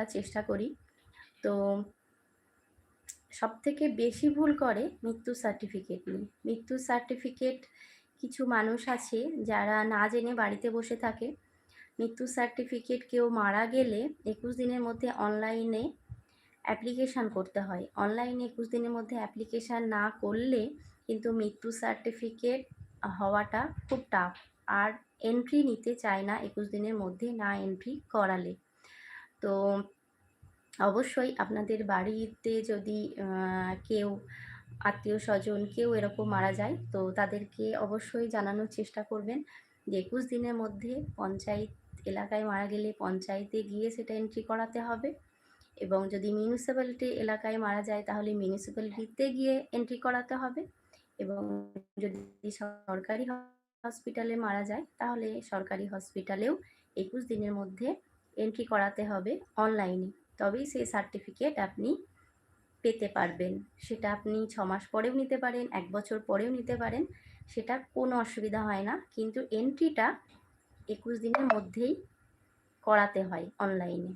করার চেষ্টা করি। তো সবথেকে বেশি ভুল করে মৃত্যুর সার্টিফিকেট নিয়ে। মৃত্যুর সার্টিফিকেট কিছু মানুষ আছে যারা না জেনে বাড়িতে বসে থাকে। মৃত্যুর সার্টিফিকেট কেউ মারা গেলে ২১ দিনের মধ্যে অনলাইনে অ্যাপ্লিকেশান করতে হয়। অনলাইনে ২১ দিনের মধ্যে অ্যাপ্লিকেশান না করলে কিন্তু মৃত্যু সার্টিফিকেট হওয়াটা খুব টাফ। আর এন্ট্রি নিতে চায় না ২১ দিনের মধ্যে না এন্ট্রি করালে। তো অবশ্যই আপনাদের বাড়িতে যদি কেউ আত্মীয়-স্বজন কেউ এরকম মারা যায়, তো তাদেরকে অবশ্যই জানানোর চেষ্টা করবেন যে ২১ দিনের মধ্যে পঞ্চায়েত এলাকায় মারা গেলে পঞ্চায়েতে গিয়ে সেটা এন্ট্রি করাতে হবে, এবং যদি মিউনিসিপ্যালিটি এলাকায় মারা যায় তাহলে মিউনিসিপ্যালিটিতে গিয়ে এন্ট্রি করাতে হবে, এবং যদি সরকারি হসপিটালে মারা যায় তাহলে সরকারি হসপিটালেও ২১ দিনের মধ্যে এন্ট্রি করাতে হবে অনলাইনে। তবেই সেই সার্টিফিকেট আপনি পেতে পারবেন। সেটা আপনি ৬ মাস পরেও নিতে পারেন, ১ বছর পরেও নিতে পারেন, সেটা কোনো অসুবিধা হয় না। কিন্তু এন্ট্রিটা ২১ দিনের মধ্যেই করাতে হয় অনলাইনে।